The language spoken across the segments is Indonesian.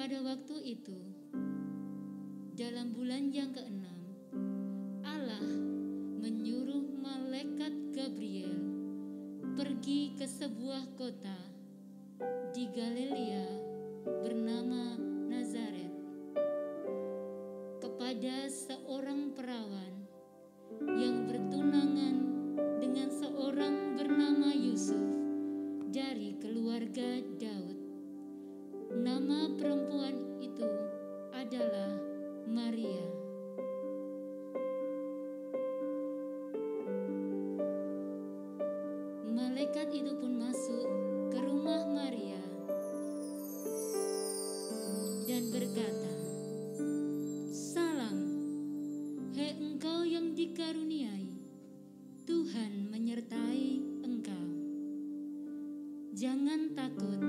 Pada waktu itu, dalam bulan yang ke-6, Allah menyuruh malaikat Gabriel pergi ke sebuah kota di Galilea bernama Nazaret kepada seorang perawan yang bertunangan dengan seorang bernama Yusuf dari keluarga Daud. Nama perempuan itu adalah Maria. Malaikat itu pun masuk ke rumah Maria dan berkata, "Salam, hai engkau yang dikaruniai, Tuhan menyertai engkau. Jangan takut,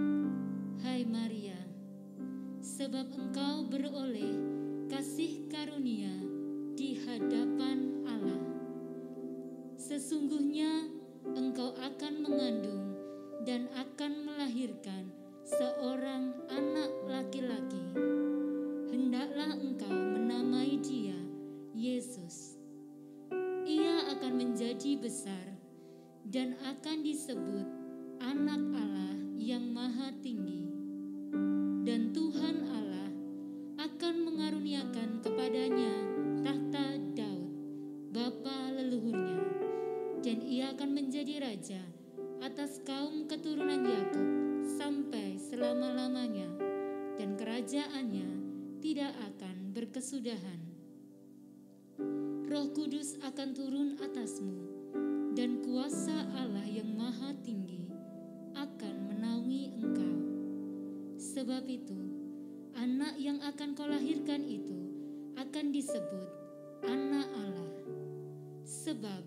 hai Maria, sebab engkau beroleh kasih karunia di hadapan Allah. Sesungguhnya engkau akan mengandung dan akan melahirkan seorang anak laki-laki. Hendaklah engkau menamai dia Yesus. Ia akan menjadi besar dan akan disebut Anak Allah yang Maha Tinggi. Dan Tuhan Allah akan mengaruniakan kepadanya tahta Daud, bapa leluhurnya, dan ia akan menjadi raja atas kaum keturunan Yakub sampai selama-lamanya, dan kerajaannya tidak akan berkesudahan. Roh Kudus akan turun atasmu, dan kuasa Allah yang Maha Tinggi akan menaungi engkau. Sebab itu, anak yang akan kau lahirkan itu akan disebut Anak Allah. Sebab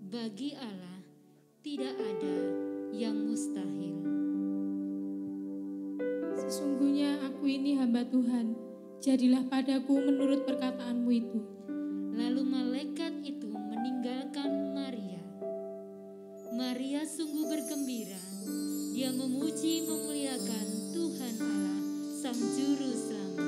bagi Allah tidak ada yang mustahil." Sesungguhnya aku ini hamba Tuhan, jadilah padaku menurut perkataanmu itu. Lalu malaikat itu meninggalkan Maria. Maria sungguh bergembira. Dia memuji memuliakan Tuhan Allah, Sang Juru Selamat.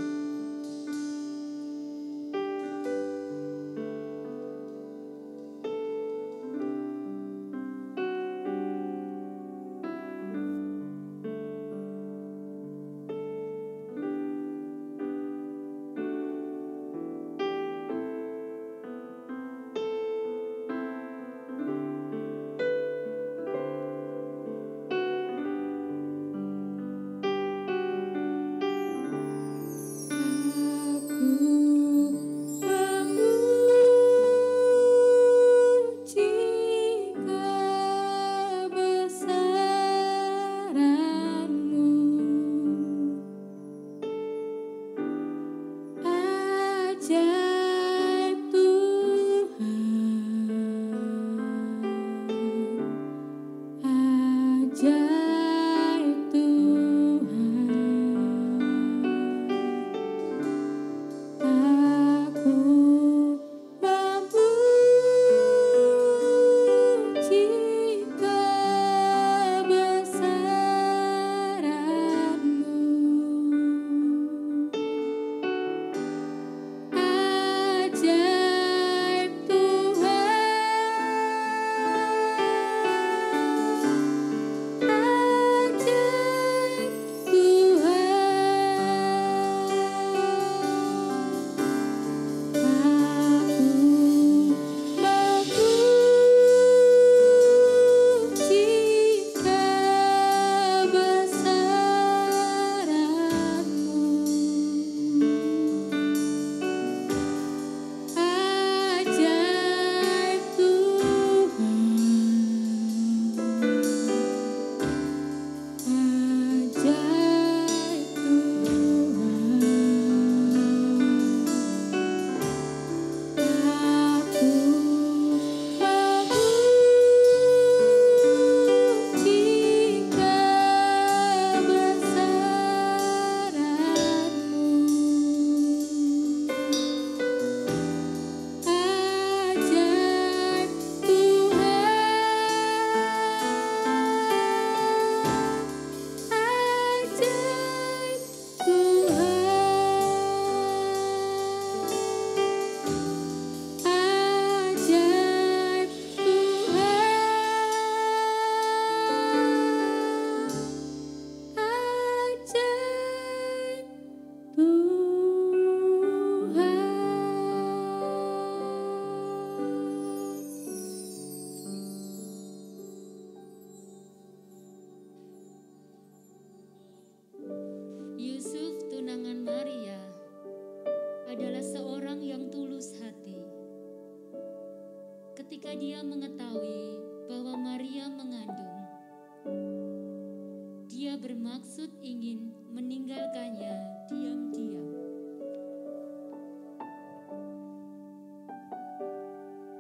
bermaksud ingin meninggalkannya diam-diam.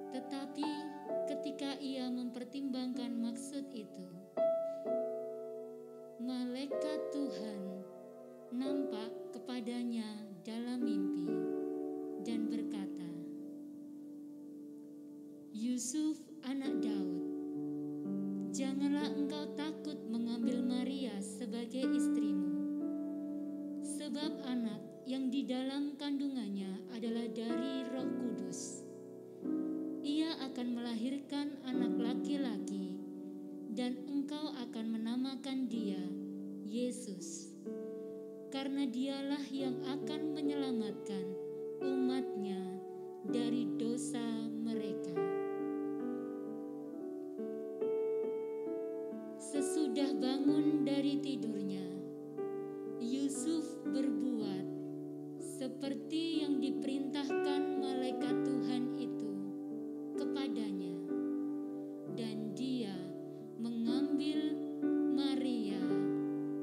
Tetapi ketika ia mempertimbangkan maksud itu, malaikat Tuhan nampak kepadanya dalam mimpi dan berkata, "Yusuf, anak Daud, janganlah engkau takut mengambil Maria sebagai istrimu, sebab anak yang di dalam kandungannya adalah dari Roh Kudus. Ia akan melahirkan anak laki-laki, dan engkau akan menamakan dia Yesus, karena dialah yang akan menyelamatkan umatnya dari dosa mereka." Sesudah bangun dari tidurnya, Yusuf berbuat seperti yang diperintahkan malaikat Tuhan itu kepadanya, dan dia mengambil Maria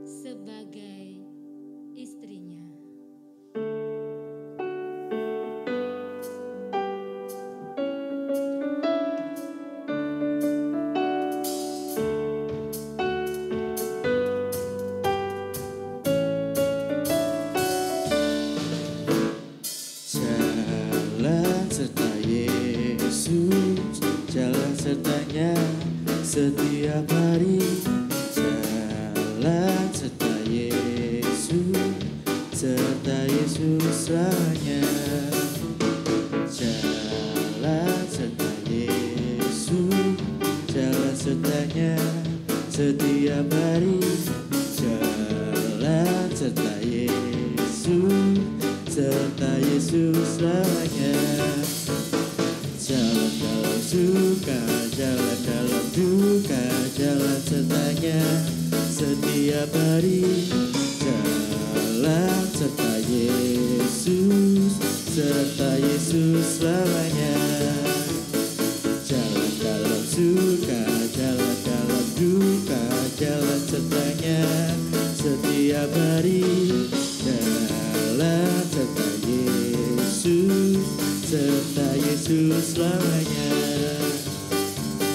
sebagai istrinya. Jalan serta Yesus, jalan sertanya setiap hari. Jalan serta Yesus selamanya. Jalan serta Yesus, jalan sertanya setiap hari. Jalan serta Yesus selamanya. Jalan dalam suka, jalan dalam duka, jalan sertanya setiap hari. Jalan serta Yesus selamanya. Jalan dalam suka, jalan dalam duka, jalan sertanya setiap hari. Jalan serta Yesus selamanya.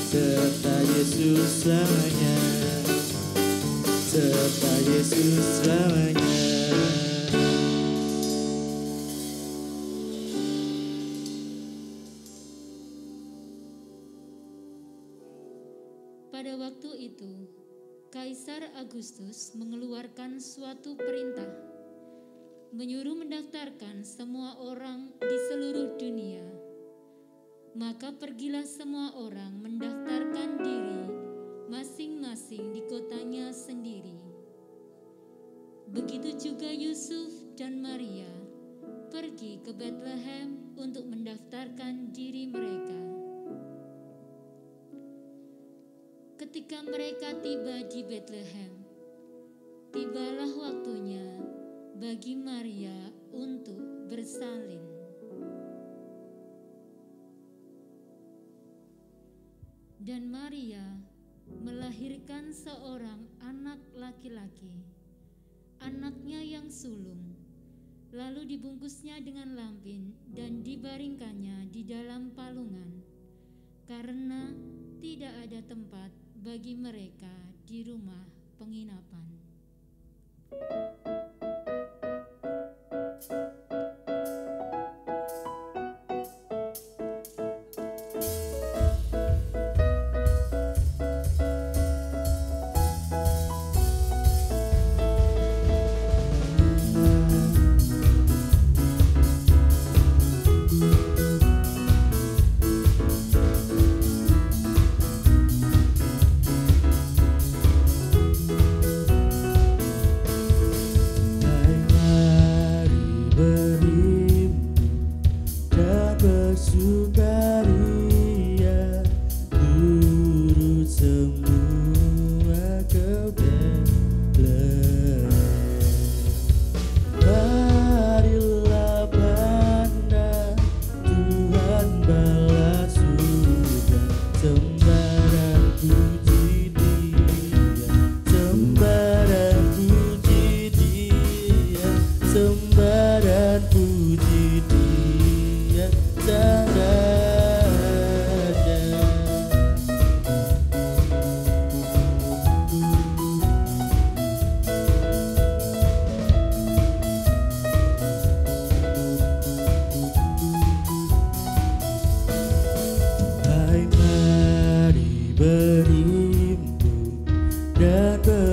Serta Yesus selamanya. Serta Yesus selamanya. Pada waktu itu, Kaisar Agustus mengeluarkan suatu perintah, menyuruh mendaftarkan semua orang di seluruh dunia. Maka pergilah semua orang mendaftarkan diri masing-masing di kotanya sendiri. Begitu juga Yusuf dan Maria pergi ke Bethlehem untuk mendaftarkan diri mereka. Ketika mereka tiba di Bethlehem, tibalah waktunya bagi Maria untuk bersalin. Dan Maria melahirkan seorang anak laki-laki, anaknya yang sulung, lalu dibungkusnya dengan lampin dan dibaringkannya di dalam palungan, karena tidak ada tempat bagi mereka di rumah penginapan.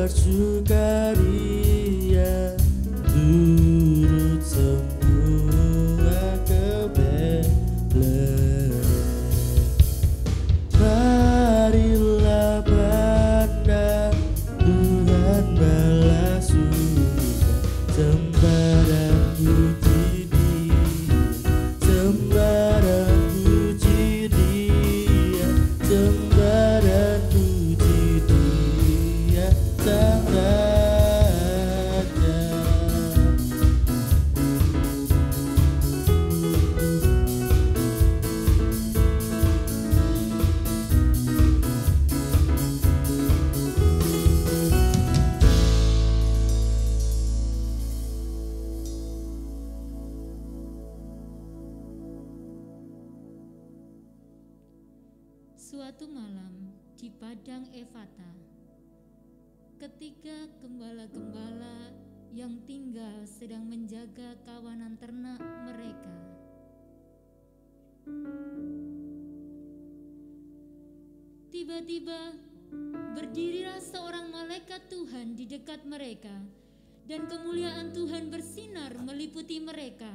bersukaria turut semua kebenaran. Marilah pandang Tuhan balas surga, sembah dan puji Dia, sembah dan puji Dia, sembah dan puji Dia Sang Raja. Suatu malam di padang Efata, ketika gembala-gembala yang tinggal sedang menjaga kawanan ternak mereka, tiba-tiba berdirilah seorang malaikat Tuhan di dekat mereka, dan kemuliaan Tuhan bersinar meliputi mereka,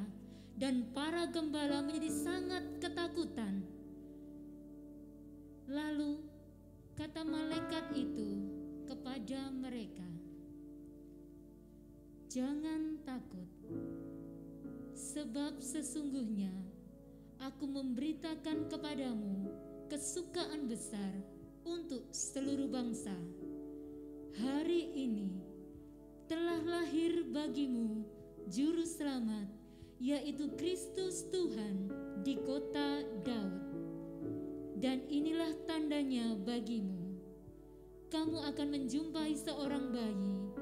dan para gembala menjadi sangat ketakutan. Lalu kata malaikat itu kepada mereka, "Jangan takut, sebab sesungguhnya aku memberitakan kepadamu kesukaan besar untuk seluruh bangsa. Hari ini telah lahir bagimu Juru Selamat, yaitu Kristus Tuhan di kota Daud. Dan inilah tandanya bagimu, kamu akan menjumpai seorang bayi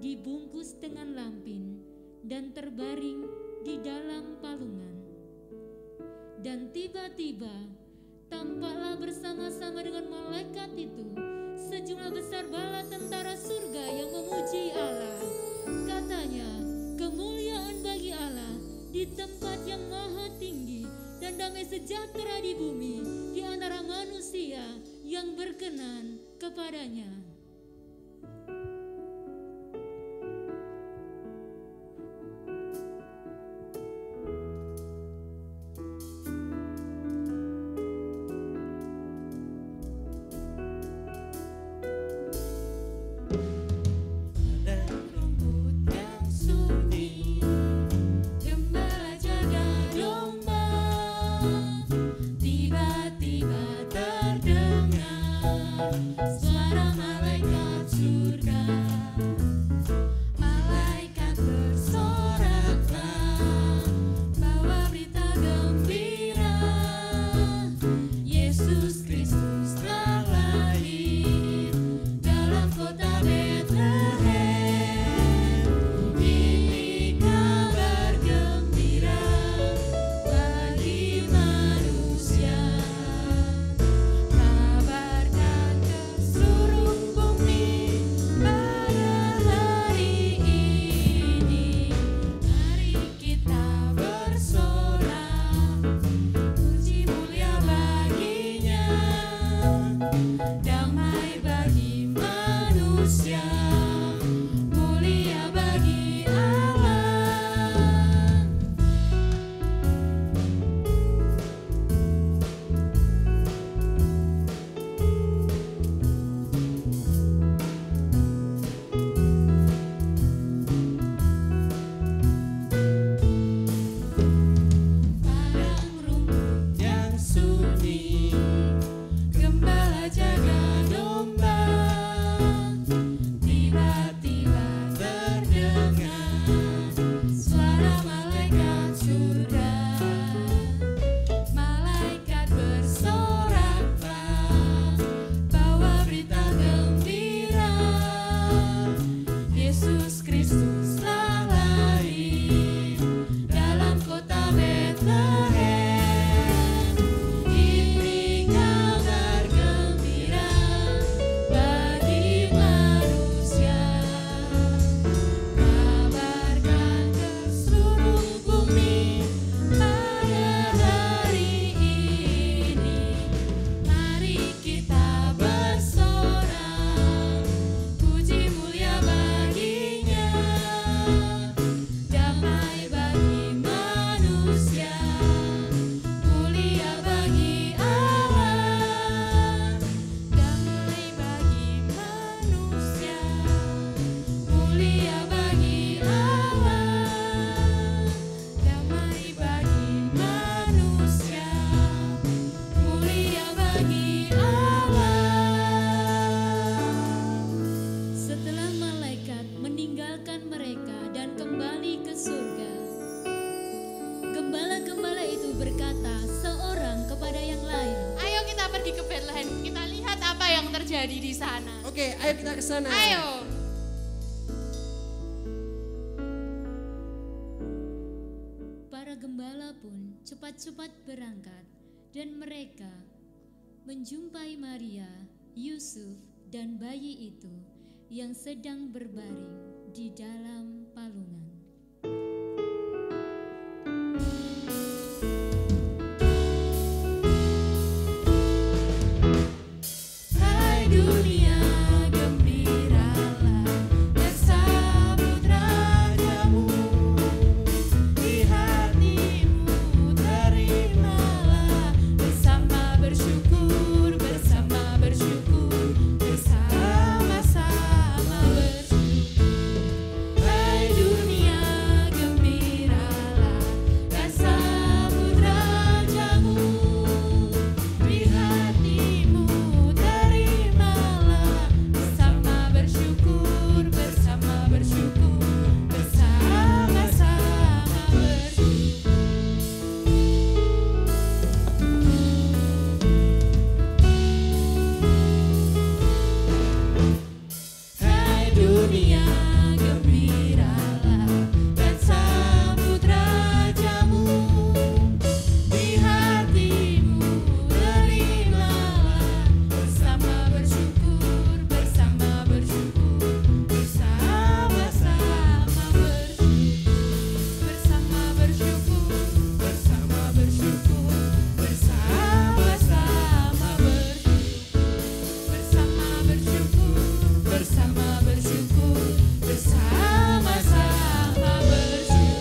dibungkus dengan lampin dan terbaring di dalam palungan." Dan tiba-tiba tampaklah bersama-sama dengan malaikat itu sejumlah besar bala tentara surga yang memuji Allah. Katanya, "Kemuliaan bagi Allah di tempat yang maha tinggi, dan damai sejahtera di bumi di antara manusia yang berkenan kepadanya." Suara malaikat surga, malaikat bersoraklah, bawa berita gembira, Yesus Kristus telah lahir dalam kota Betlehem. Ini kabar gembira bagi manusia. Kabarkan ke seluruh bumi. Oke, ayo kita ke sana. Ayo. Para gembala pun cepat-cepat berangkat dan mereka menjumpai Maria, Yusuf, dan bayi itu yang sedang berbaring di dalam palungan. Hai dunia, gembiralah dan sambut rajamu. Di hatimu terimalah bersama bersyukur, bersama-sama bersyukur. Hai dunia, gembiralah dan sambut rajamu. Di hatimu terimalah bersama bersyukur, bersama bersyukur, bersama-sama bersyukur. Hai dunia, gembiralah dan sambut rajamu. Di hatimu terimalah bersama bersyukur, bersama bersyukur, bersama-sama bersyukur. Bersama bersyukur, bersama bersyukur, bersama-sama bersyukur. Bersama bersyukur, bersama bersyukur, bersama-sama bersyukur.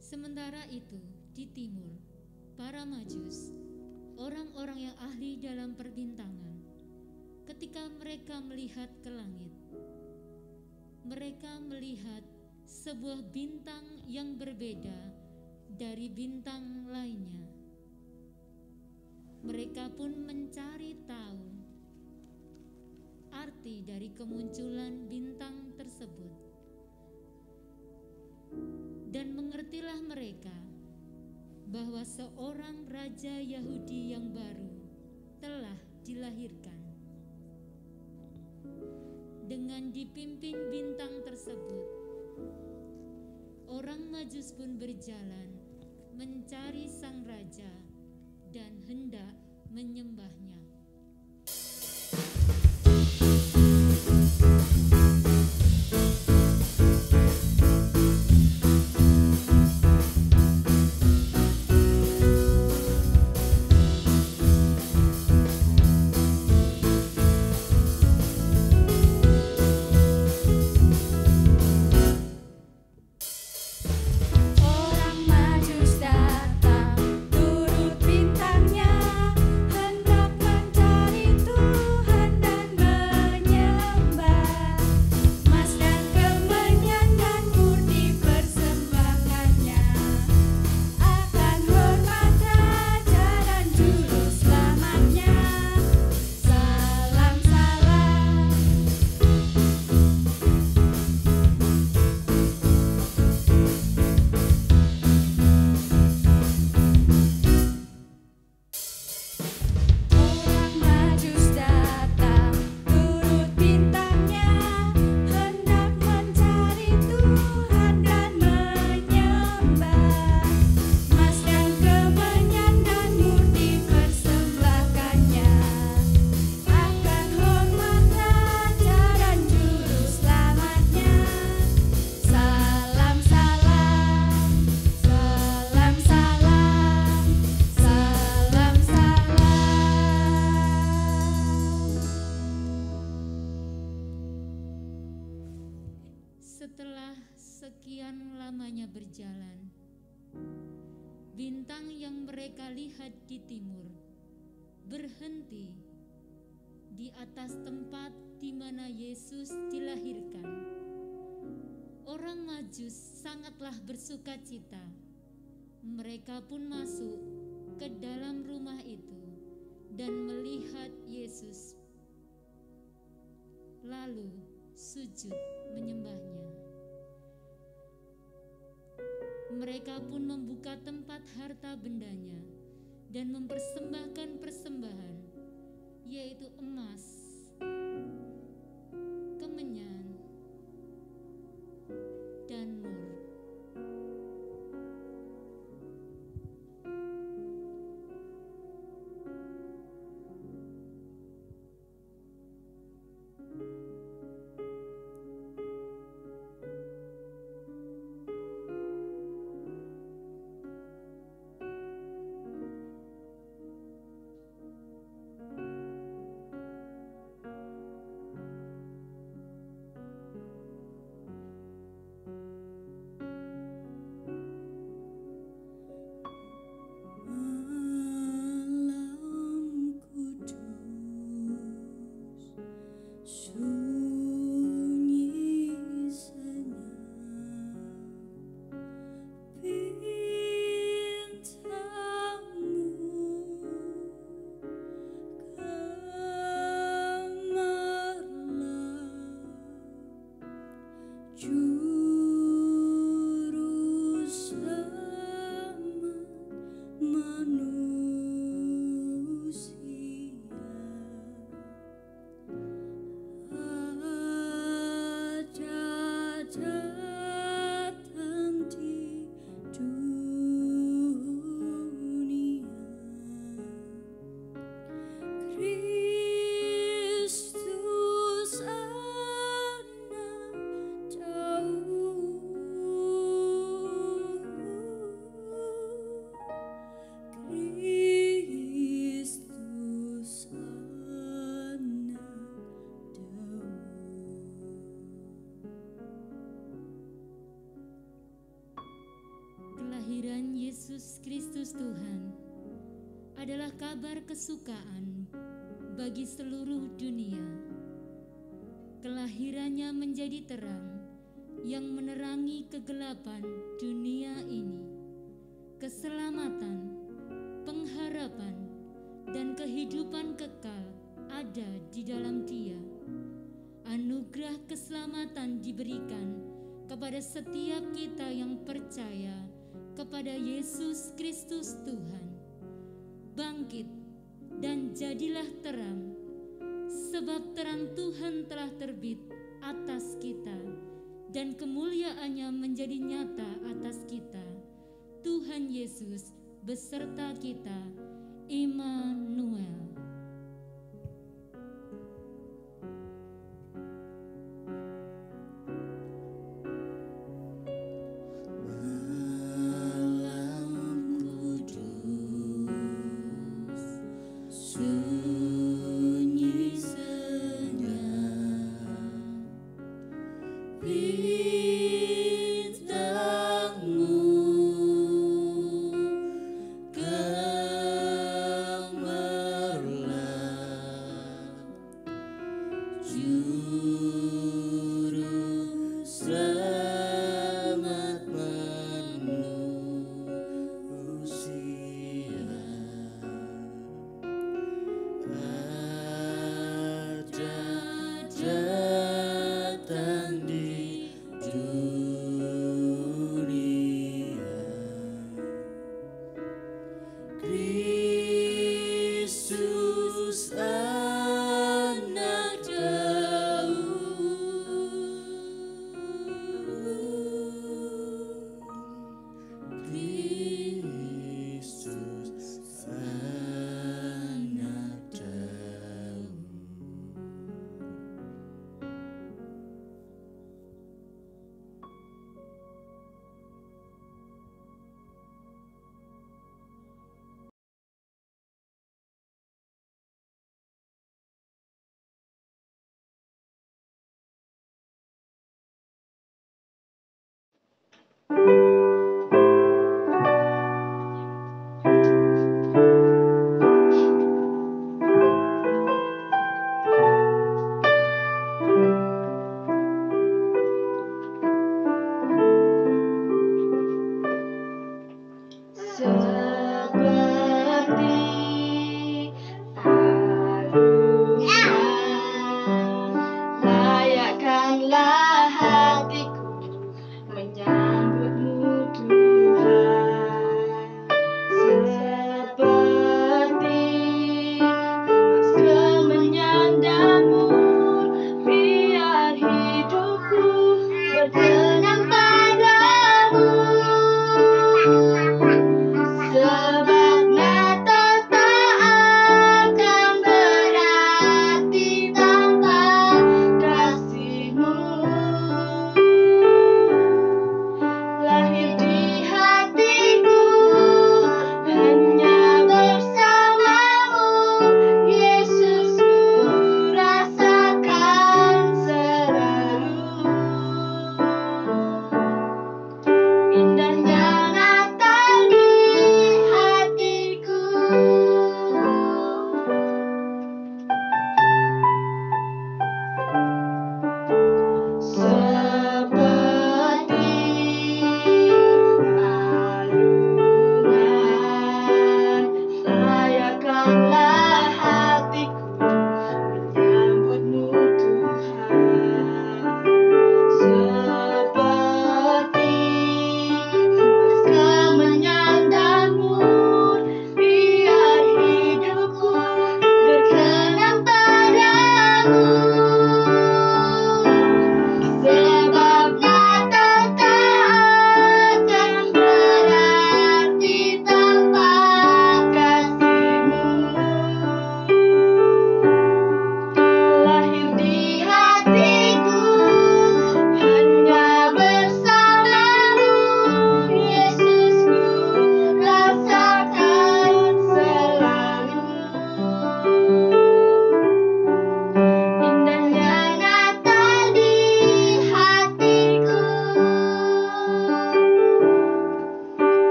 Sementara itu, di timur, para Majus, orang-orang yang ahli dalam perbintangan, ketika mereka melihat ke langit, mereka melihat sebuah bintang yang berbeda dari bintang lainnya. Mereka pun mencari tahu arti dari kemunculan bintang tersebut. Dan mengertilah mereka bahwa seorang raja Yahudi yang baru telah dilahirkan. Dengan dipimpin bintang tersebut, orang Majus pun berjalan mencari sang raja dan hendak menyembahnya. Orang Majus datang turut bintangnya, hendak mencari Tuhan dan menyembah. Emas dan kemenyan dan murni persembahkannya, akan hormat Raja dan Juru Selamatnya. Salam salam. Orang Majus datang turut bintangnya, hendak mencari Tuhan dan menyembah. Emas dan kemenyan dan murni persembahkannya, akan hormat Raja dan Juru Selamatnya. Salam salam, salam salam, salam salam. Setelah sekian lamanya berjalan, bintang yang mereka lihat di timur berhenti di atas tempat di mana Yesus dilahirkan. Orang Majus sangatlah bersukacita. Mereka pun masuk ke dalam rumah itu dan melihat Yesus, lalu sujud menyembahnya. Mereka pun membuka tempat harta bendanya dan mempersembahkan persembahan, yaitu emas, kemenyan, dan mur. Kelahiran Yesus Kristus Tuhan adalah kabar kesukaan bagi seluruh dunia. Kelahirannya menjadi terang yang menerangi kegelapan dunia ini. Keselamatan, pengharapan, dan kehidupan kekal ada di dalam Dia. Anugerah keselamatan diberikan kepada setiap kita yang percaya kepada Yesus Kristus Tuhan. Bangkit dan jadilah terang, sebab terang Tuhan telah terbit atas kita, dan kemuliaannya menjadi nyata atas kita. Tuhan Yesus beserta kita, Immanuel. Layakkanlah hatiku menyambutmu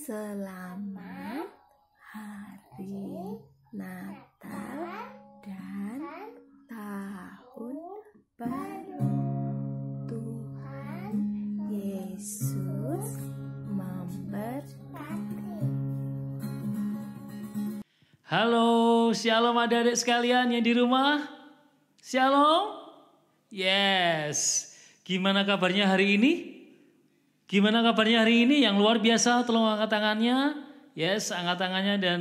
Selamat Hari Natal dan Tahun Baru. Tuhan Yesus memberkati. Halo, shalom adik-adik sekalian yang di rumah. Shalom. Yes. Gimana kabarnya hari ini? Gimana kabarnya hari ini? Yang luar biasa, tolong angkat tangannya. Yes, angkat tangannya dan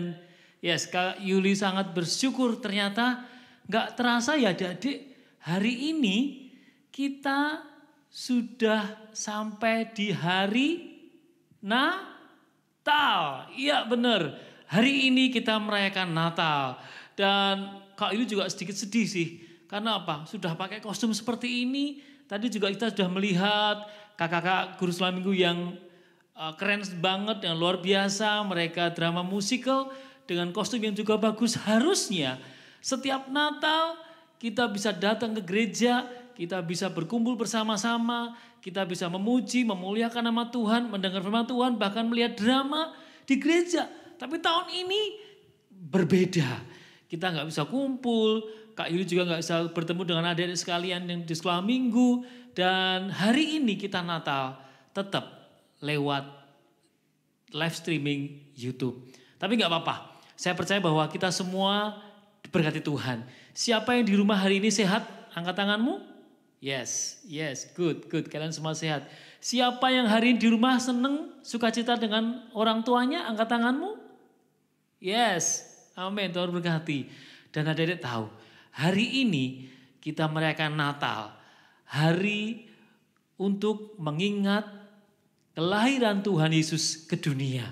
yes, Kak Yuli sangat bersyukur ternyata gak terasa ya adik-adik. Hari ini kita sudah sampai di hari Natal. Iya benar, hari ini kita merayakan Natal. Dan Kak Yuli juga sedikit sedih sih. Karena apa? Sudah pakai kostum seperti ini. Tadi juga kita sudah melihat kakak-kakak guru selama minggu yang keren banget, yang luar biasa. Mereka drama musikal dengan kostum yang juga bagus. Harusnya setiap Natal kita bisa datang ke gereja, kita bisa berkumpul bersama-sama, kita bisa memuji, memuliakan nama Tuhan, mendengar firman Tuhan, bahkan melihat drama di gereja. Tapi tahun ini berbeda. Kita nggak bisa kumpul. Kak Yuli juga nggak bisa bertemu dengan adik-adik sekalian yang di sekolah minggu. Dan hari ini kita Natal tetap lewat live streaming YouTube. Tapi nggak apa-apa. Saya percaya bahwa kita semua diberkati Tuhan. Siapa yang di rumah hari ini sehat? Angkat tanganmu. Yes, good. Kalian semua sehat. Siapa yang hari ini di rumah seneng, sukacita dengan orang tuanya? Angkat tanganmu. Yes, amin. Tuhan berkati. Dan adik-adik tahu. Hari ini kita merayakan Natal, hari untuk mengingat kelahiran Tuhan Yesus ke dunia.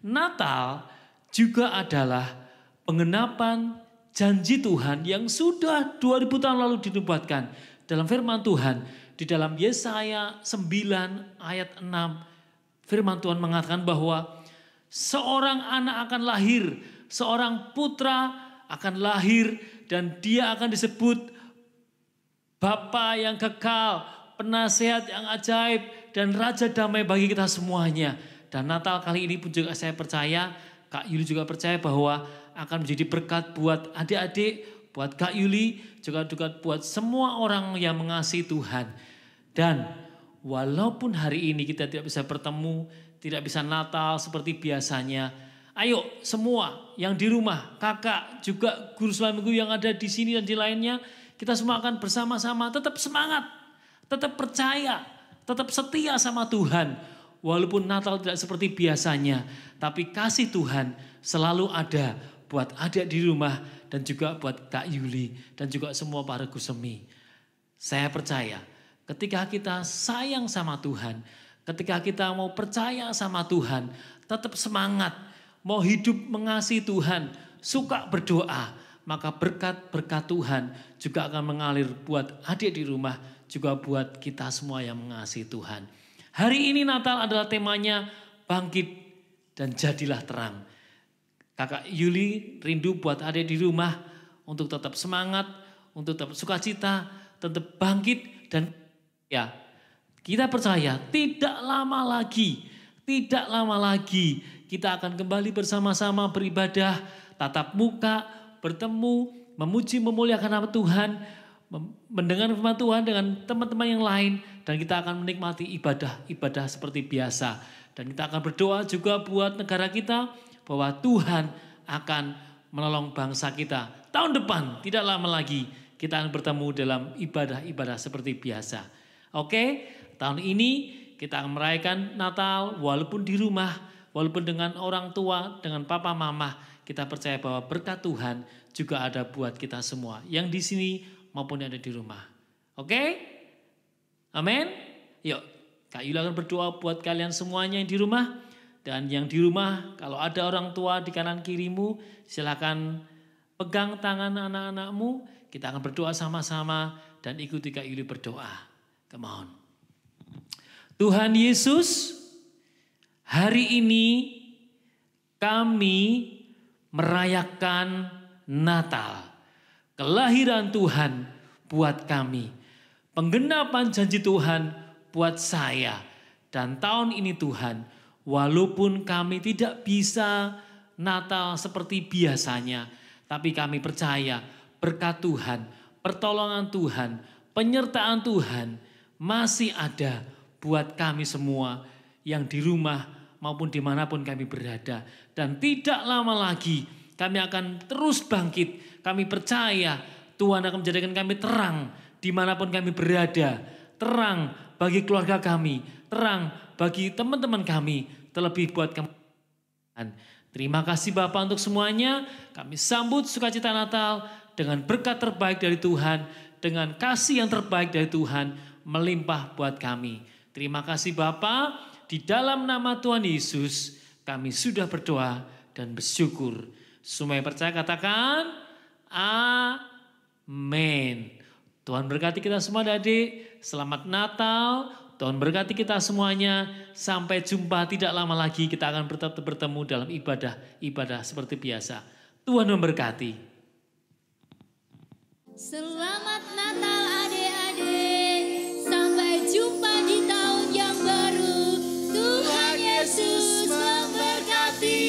Natal juga adalah pengenapan janji Tuhan yang sudah 2000 tahun lalu dinubuatkan dalam firman Tuhan. Di dalam Yesaya 9 ayat 6 firman Tuhan mengatakan bahwa seorang anak akan lahir, seorang putra akan lahir dan dia akan disebut Bapa yang kekal, penasehat yang ajaib, dan Raja damai bagi kita semuanya. Dan Natal kali ini pun juga saya percaya, Kak Yuli juga percaya bahwa akan menjadi berkat buat adik-adik, buat Kak Yuli, juga buat semua orang yang mengasihi Tuhan. Dan walaupun hari ini kita tidak bisa bertemu, tidak bisa Natal seperti biasanya, ayo semua yang di rumah, kakak juga guru selama minggu yang ada di sini dan di lainnya, kita semua akan bersama-sama tetap semangat, tetap percaya, tetap setia sama Tuhan. Walaupun Natal tidak seperti biasanya, tapi kasih Tuhan selalu ada buat adik di rumah dan juga buat Kak Yuli dan juga semua para gusemi. Saya percaya ketika kita sayang sama Tuhan, ketika kita mau percaya sama Tuhan, tetap semangat, mau hidup mengasihi Tuhan, suka berdoa, maka berkat-berkat Tuhan juga akan mengalir buat adik di rumah, juga buat kita semua yang mengasihi Tuhan. Hari ini Natal adalah temanya bangkit dan jadilah terang. Kakak Yuli rindu buat adik di rumah untuk tetap semangat, untuk tetap sukacita, tetap bangkit dan ya kita percaya tidak lama lagi kita akan kembali bersama-sama beribadah, tatap muka, bertemu, memuji, memuliakan nama Tuhan, mendengar firman Tuhan dengan teman-teman yang lain. Dan kita akan menikmati ibadah seperti biasa. Dan kita akan berdoa juga buat negara kita bahwa Tuhan akan menolong bangsa kita. Tahun depan tidak lama lagi kita akan bertemu dalam ibadah-ibadah seperti biasa. Oke, tahun ini kita akan merayakan Natal walaupun di rumah, walaupun dengan orang tua, dengan papa mama, kita percaya bahwa berkat Tuhan juga ada buat kita semua. Yang di sini maupun yang ada di rumah. Oke? Amin? Yuk, Kak Yula akan berdoa buat kalian semuanya yang di rumah. Dan yang di rumah, kalau ada orang tua di kanan kirimu, silakan pegang tangan anak-anakmu. Kita akan berdoa sama-sama dan ikuti Kak Yuli berdoa. Come on. Tuhan Yesus, hari ini kami merayakan Natal. Kelahiran Tuhan buat kami. Penggenapan janji Tuhan buat saya. Dan tahun ini Tuhan, Walaupun kami tidak bisa Natal seperti biasanya, tapi kami percaya berkat Tuhan, pertolongan Tuhan, penyertaan Tuhan masih ada buat kami semua yang di rumah maupun dimanapun kami berada. Dan tidak lama lagi kami akan terus bangkit. Kami percaya Tuhan akan menjadikan kami terang dimanapun kami berada. Terang bagi keluarga kami, terang bagi teman-teman kami, terlebih buat kami. Terima kasih Bapak untuk semuanya. Kami sambut sukacita Natal dengan berkat terbaik dari Tuhan, dengan kasih yang terbaik dari Tuhan melimpah buat kami. Terima kasih Bapak, di dalam nama Tuhan Yesus kami sudah berdoa dan bersyukur. Semua yang percaya katakan amin. Tuhan berkati kita semua adik. Selamat Natal. Tuhan berkati kita semuanya. Sampai jumpa, tidak lama lagi kita akan bertemu dalam ibadah seperti biasa. Tuhan memberkati. Selamat Natal adik-adik. Sampai jumpa di tahun yang baru. Tuhan Yesus memberkati.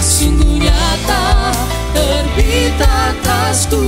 Sungguh nyata terbit atasku.